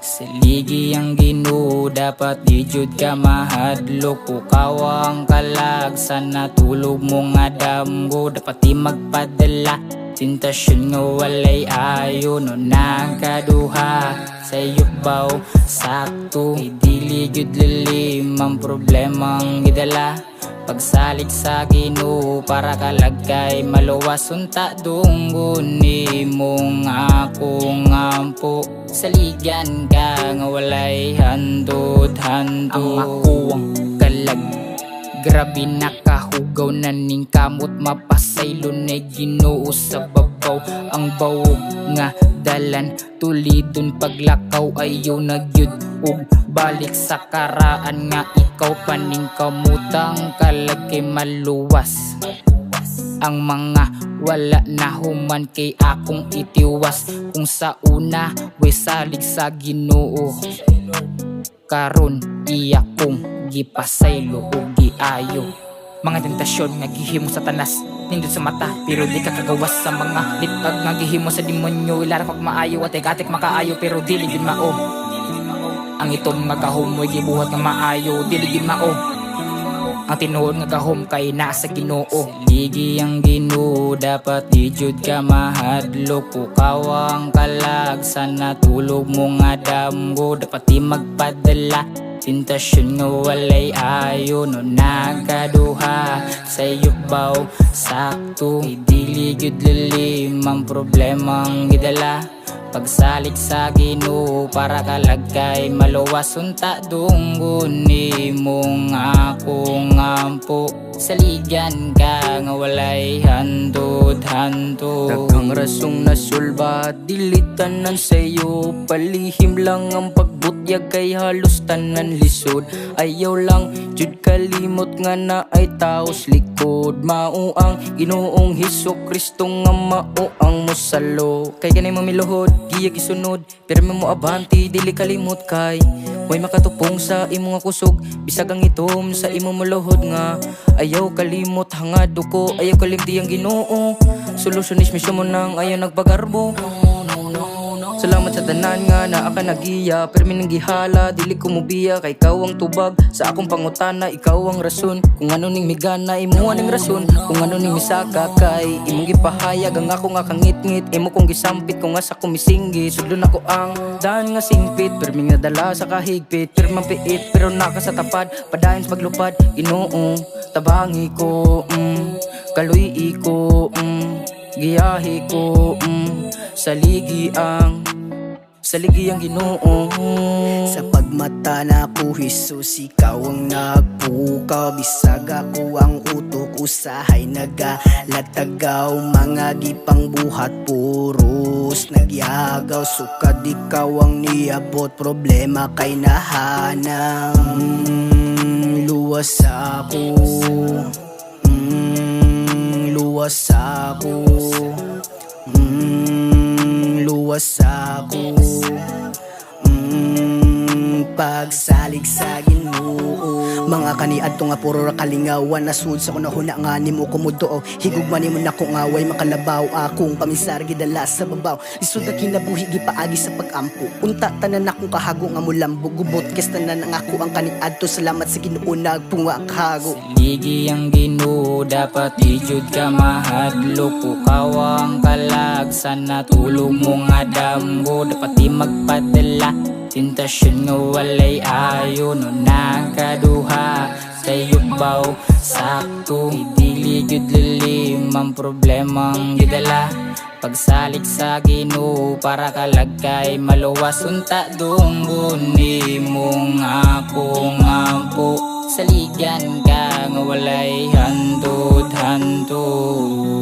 Siligi ang Ginoo, dapat di jud ka mahadlok. Kukawang kalag sa natulog mo nga damgo, dapat di magpadala. Tentasyon nga walay ayo no nagkaduha. Sa iyo baw sakto, dili gyud lilim ang problemang gidala. Pagsalig sa Ginoo para kalagkay maluwas unta dunggon nimong akong ampo. Saligan ka nga walay handod-handod. Ang makuwang kalag, grabe nakahugaw na ning kamot. Mapasaylo na Ginoo sa babaw. Ang bawog nga dalan tulidon paglakaw ayaw nagyud ug balik sa karaan nga ikaw paning kamutang kalagay maluwas. Ang mga wala na human kay akong itiwas. Kung sa una way salig sa Ginoo, karon iya kong gipasaylo ug giayo. Mga tentasyon nga gihimo sa tanas nindot sa mata, pero di ka kagawas sa mga litag nga gihimo sa demonyo. Ilara pag maayo at gatik makaayo, pero dili gid mao. Ang itom nga gahom mo'y gibuhat nga maayo, dili gid mao. Ang tinuod nga gahom kay nasa Ginoo. Siligi ang Ginoo, dapat di jud ka mahadlok. Kukawang kalag sa natulog mo nga damgo, dapat di magpadala. Tentasyon nga walay ayo no nagkaduha. Sa iyo baw sakto, dili gyud lilim ang problemang gidala. Pagsalig sa Ginoo para kalagkay maluwas unta dunggon nimong akong ampo. Saligan ka nga walay handod-handod. Daghang rasong nasulba, dilitanan sa'yo. Palihim lang ang pagbutyag kay halos tanan lisod. Ayaw lang jud kalimot nga na ay taos likod. Mao ang Ginoong Hesukristo nga mao ang musalo. Kay ganay mo miluhod, giyag isunod, pero mo abanti dili kalimot kay way makatupong sa imong kusog. Bisag ang itom sa imong muluhod nga ayaw kalimot hangad ko, ayaw kalimti ang Ginoo. Solusyonis mismo mo nang ayaw nagpagarbo. Salamat sa tanan nga naa ka nagiya, pero minanggihala dili ko mubiya. Kay ikaw ang tubag sa akong pangutana, ikaw ang rason kung ano ning migana, imo aning rason kung ano ning misaka. Kay imong gipahayag ang ako nga kangit-ngit, imo kong gisampit kung asa ko misinggit. Sudlon ako ang daan nga singpit, pero ming nadala sa kahigpit. Pero mapiit, pero naka sa tapad, padayon sa paglupad. Ginoo, tabangi ko, kaluyi ko, giyahi ko, saligi ang Ginoo. Sa pagmata na ko Jesus, ikaw ang nagpukaw. Bisag ako ang utok, usahay nagalatagaw. Mga gipang buhat puros nagyagaw. Sukad ikaw ang niabot, problema kay nahanang. Luwas ako, luwas ako, luwas ako. Pagsalig sa Ginoo. Mga kaniadto nga puro ra kalingawan, nasud sa kunahuna nga nimo kumuduo. Higugma nimo nako nga way makalabaw, akong pamisar gidala sa babaw. Lisod na kinabuhi gipaagi sa pagampo. Unta tanan akong kahago nga mulambo, gubot kes tanan ang ako ang kaniadto. Salamat sa Ginoo nagpunga kahago. Siligi ang Ginoo, dapat di jud ka mahadlok. Kukawang kalag sa natulog mo nga damgo, dapat di magpadala. Tentasyon nga walay ayo no nagkaduha. Sa iyo baw sakto, dili gyud lilim ang problemang gidala. Pagsalig sa Ginoo para kalagkay maluwas unta dunggon nimong akong ampo. Saligan ka nga walay handod-handod.